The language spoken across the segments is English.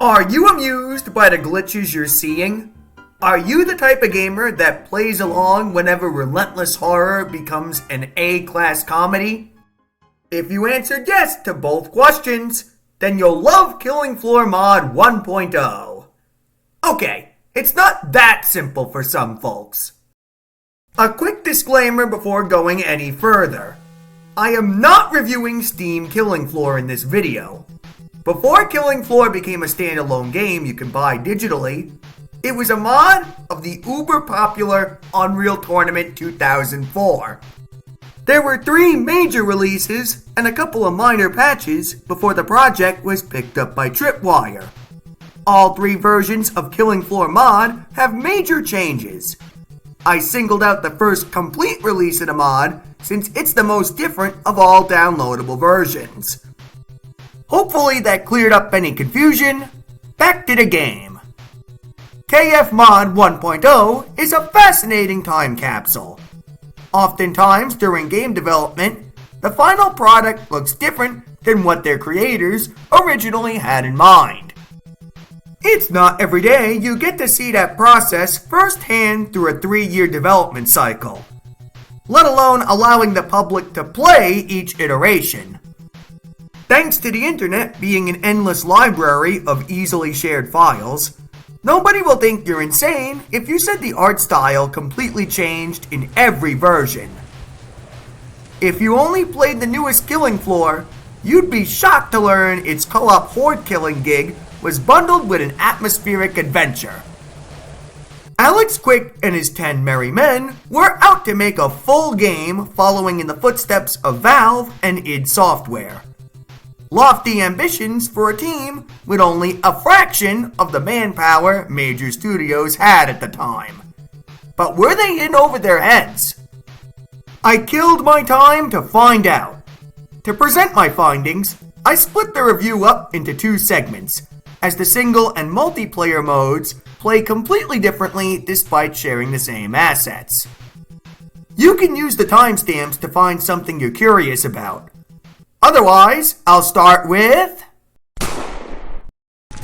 Are you amused by the glitches you're seeing? Are you the type of gamer that plays along whenever relentless horror becomes an A-class comedy? If you answered yes to both questions, then you'll love Killing Floor Mod 1.0. Okay, it's not that simple for some folks. A quick disclaimer before going any further. I am not reviewing Steam Killing Floor in this video. Before Killing Floor became a standalone game you can buy digitally, it was a mod of the uber-popular Unreal Tournament 2004. There were 3 major releases and a couple of minor patches before the project was picked up by Tripwire. All 3 versions of Killing Floor mod have major changes. I singled out the first complete release of the mod since it's the most different of all downloadable versions. Hopefully that cleared up any confusion. Back to the game. KFmod 1.0 is a fascinating time capsule. Oftentimes during game development, the final product looks different than what their creators originally had in mind. It's not every day you get to see that process firsthand through a 3-year development cycle, let alone allowing the public to play each iteration. Thanks to the internet being an endless library of easily shared files, nobody will think you're insane if you said the art style completely changed in every version. If you only played the newest Killing Floor, you'd be shocked to learn its co-op horde killing gig was bundled with an atmospheric adventure. Alex Quick and his 10 merry men were out to make a full game following in the footsteps of Valve and id Software. Lofty ambitions for a team with only a fraction of the manpower major studios had at the time. But were they in over their heads? I killed my time to find out. To present my findings, I split the review up into 2 segments, as the single and multiplayer modes play completely differently despite sharing the same assets. You can use the timestamps to find something you're curious about. Otherwise, I'll start with...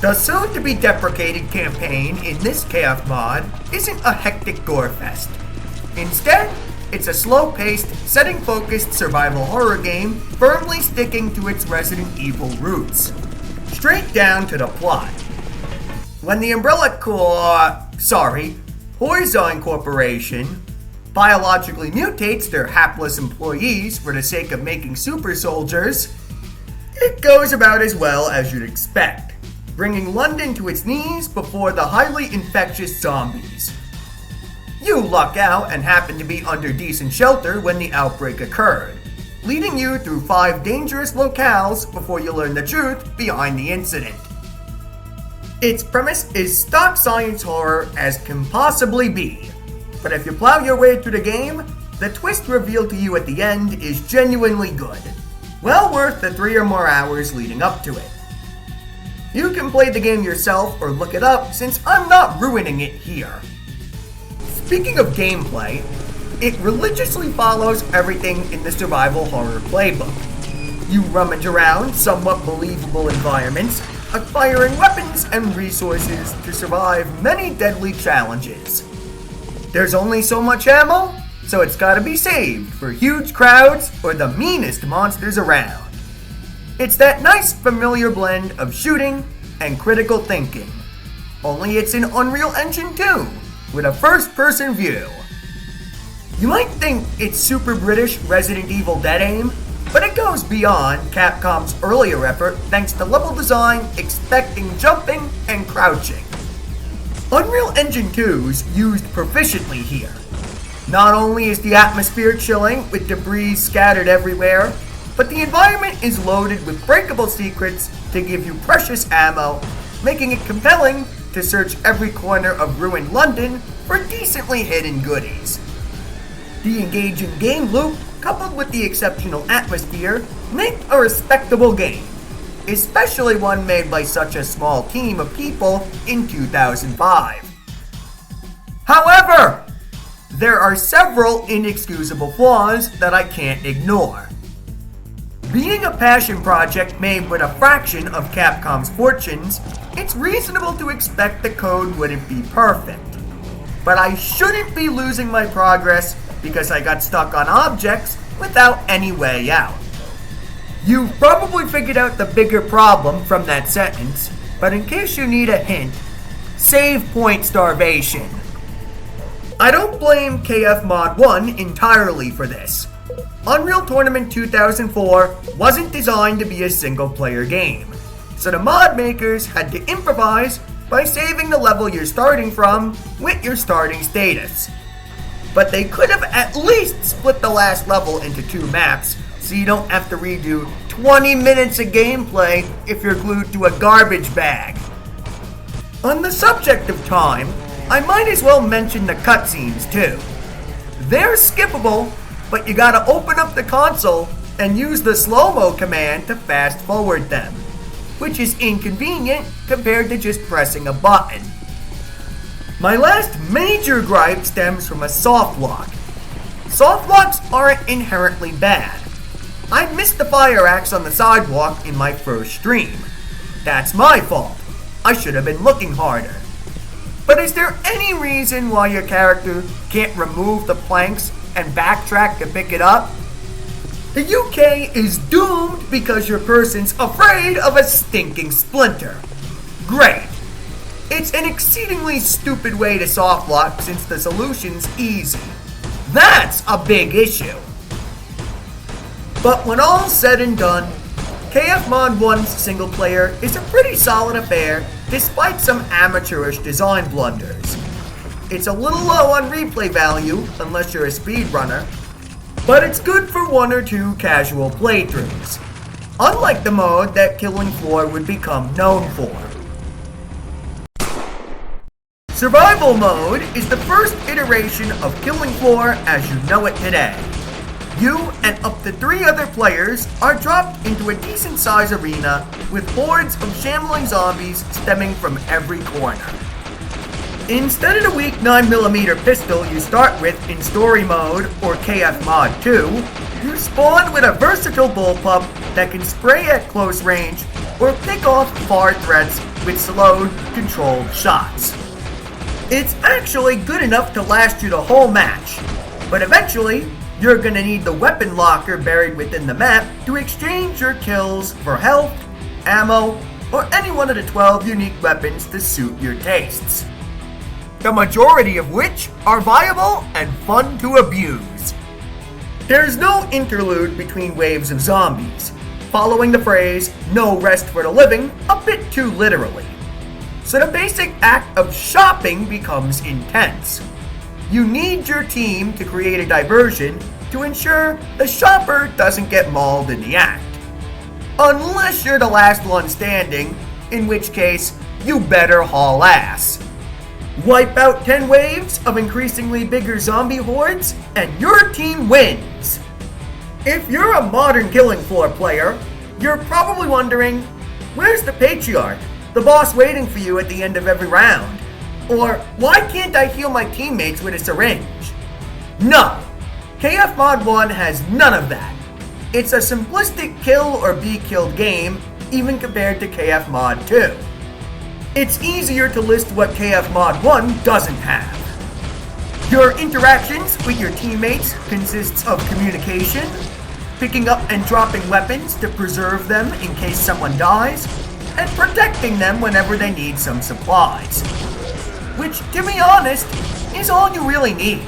The soon-to-be deprecated campaign in this KFmod isn't a hectic gore fest. Instead, it's a slow-paced, setting-focused survival horror game firmly sticking to its Resident Evil roots. Straight down to the plot. When the Horizon Corporation biologically mutates their hapless employees for the sake of making super soldiers, it goes about as well as you'd expect, bringing London to its knees before the highly infectious zombies. You luck out and happen to be under decent shelter when the outbreak occurred, leading you through 5 dangerous locales before you learn the truth behind the incident. Its premise is stock science horror as can possibly be, but if you plow your way through the game, the twist revealed to you at the end is genuinely good. Well worth the 3 or more hours leading up to it. You can play the game yourself or look it up since I'm not ruining it here. Speaking of gameplay, it religiously follows everything in the survival horror playbook. You rummage around somewhat believable environments, acquiring weapons and resources to survive many deadly challenges. There's only so much ammo, so it's gotta be saved for huge crowds or the meanest monsters around. It's that nice familiar blend of shooting and critical thinking. Only it's in Unreal Engine 2, with a first-person view. You might think it's super British Resident Evil Dead Aim, but it goes beyond Capcom's earlier effort thanks to level design expecting jumping and crouching. Unreal Engine 2's used proficiently here. Not only is the atmosphere chilling with debris scattered everywhere, but the environment is loaded with breakable secrets to give you precious ammo, making it compelling to search every corner of ruined London for decently hidden goodies. The engaging game loop, coupled with the exceptional atmosphere, make a respectable game, especially one made by such a small team of people in 2005. However, there are several inexcusable flaws that I can't ignore. Being a passion project made with a fraction of Capcom's fortunes, it's reasonable to expect the code wouldn't be perfect. But I shouldn't be losing my progress because I got stuck on objects without any way out. You've probably figured out the bigger problem from that sentence, but in case you need a hint, save point starvation. I don't blame KFmod 1 entirely for this. Unreal Tournament 2004 wasn't designed to be a single-player game, so the mod makers had to improvise by saving the level you're starting from with your starting status. But they could have at least split the last level into 2 maps, so you don't have to redo 20 minutes of gameplay if you're glued to a garbage bag. On the subject of time, I might as well mention the cutscenes too. They're skippable, but you gotta open up the console and use the slow-mo command to fast forward them, which is inconvenient compared to just pressing a button. My last major gripe stems from a soft lock. Soft locks aren't inherently bad. I missed the fire axe on the sidewalk in my first stream. That's my fault. I should have been looking harder. But is there any reason why your character can't remove the planks and backtrack to pick it up? The UK is doomed because your person's afraid of a stinking splinter. Great. It's an exceedingly stupid way to soft lock since the solution's easy. That's a big issue. But when all's said and done, KFmod 1's single player is a pretty solid affair despite some amateurish design blunders. It's a little low on replay value unless you're a speedrunner, but it's good for 1 or 2 casual playthroughs, unlike the mode that Killing Floor would become known for. Survival mode is the first iteration of Killing Floor as you know it today. You and up to 3 other players are dropped into a decent-sized arena with hordes of shambling zombies stemming from every corner. Instead of the weak 9mm pistol you start with in Story Mode or KFmod 2, you spawn with a versatile bullpup that can spray at close range or pick off far threats with slowed, controlled shots. It's actually good enough to last you the whole match, but eventually, you're gonna need the weapon locker buried within the map to exchange your kills for health, ammo, or any one of the 12 unique weapons to suit your tastes. The majority of which are viable and fun to abuse. There's no interlude between waves of zombies, following the phrase, "no rest for the living," a bit too literally. So the basic act of shopping becomes intense. You need your team to create a diversion to ensure the shopper doesn't get mauled in the act. Unless you're the last one standing, in which case, you better haul ass. Wipe out 10 waves of increasingly bigger zombie hordes, and your team wins. If you're a modern Killing Floor player, you're probably wondering, where's the Patriarch, the boss waiting for you at the end of every round? Or, why can't I heal my teammates with a syringe? No! KFmod 1 has none of that. It's a simplistic kill or be killed game, even compared to KFmod 2. It's easier to list what KFmod 1 doesn't have. Your interactions with your teammates consists of communication, picking up and dropping weapons to preserve them in case someone dies, and protecting them whenever they need some supplies. Which, to be honest, is all you really need.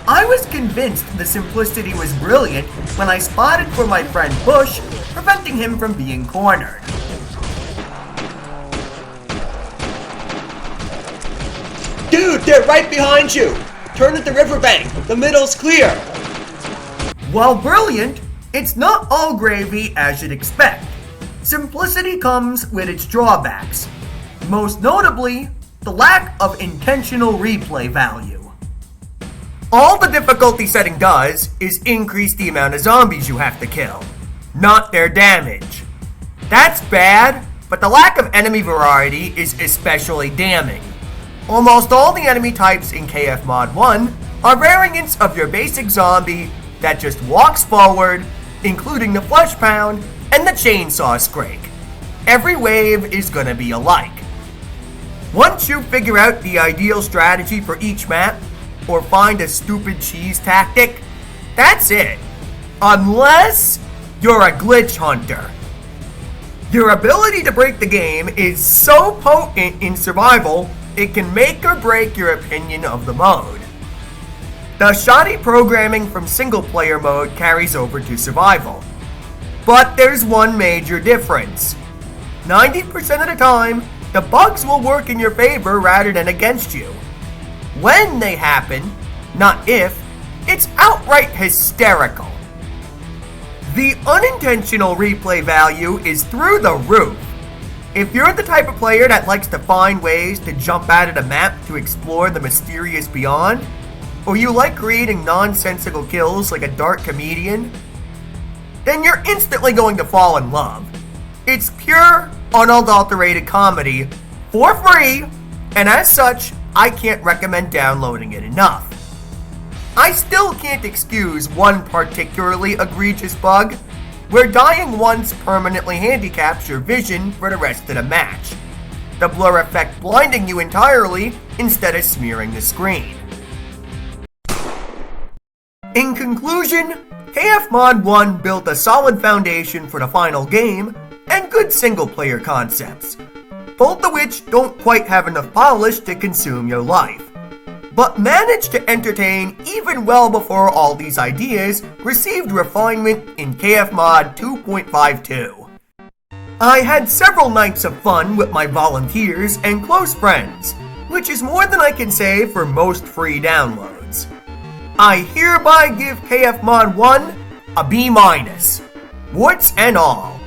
I was convinced the simplicity was brilliant when I spotted for my friend Bush, preventing him from being cornered. Dude, they're right behind you! Turn at the riverbank, the middle's clear! While brilliant, it's not all gravy as you'd expect. Simplicity comes with its drawbacks, most notably, the lack of intentional replay value. All the difficulty setting does is increase the amount of zombies you have to kill, not their damage. That's bad, but the lack of enemy variety is especially damning. Almost all the enemy types in KFmod 1 are variants of your basic zombie that just walks forward, including the flesh pound and the chainsaw scrake. Every wave is gonna be alike. Once you figure out the ideal strategy for each map, or find a stupid cheese tactic, that's it. Unless you're a glitch hunter. Your ability to break the game is so potent in survival, it can make or break your opinion of the mode. The shoddy programming from single player mode carries over to survival. But there's one major difference. 90% of the time, the bugs will work in your favor rather than against you. When they happen, not if, it's outright hysterical. The unintentional replay value is through the roof. If you're the type of player that likes to find ways to jump out of the map to explore the mysterious beyond, or you like creating nonsensical kills like a dark comedian, then you're instantly going to fall in love. It's pure, unadulterated comedy for free, and as such, I can't recommend downloading it enough. I still can't excuse one particularly egregious bug, where dying once permanently handicaps your vision for the rest of the match. The blur effect blinding you entirely instead of smearing the screen. In conclusion, KFmod 1 built a solid foundation for the final game and good single-player concepts, both of which don't quite have enough polish to consume your life, but managed to entertain even well before all these ideas received refinement in KFmod 2.52. I had several nights of fun with my volunteers and close friends, which is more than I can say for most free downloads. I hereby give KFmod 1 a B-, warts and all.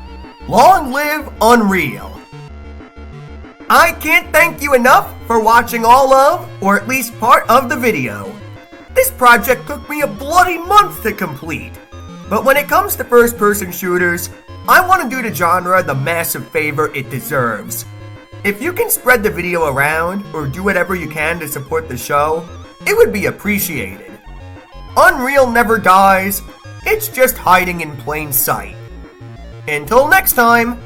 Long live Unreal. I can't thank you enough for watching all of, or at least part of the video. This project took me a bloody month to complete, but when it comes to first-person shooters, I want to do the genre the massive favor it deserves. If you can spread the video around, or do whatever you can to support the show, it would be appreciated. Unreal never dies, it's just hiding in plain sight. Until next time,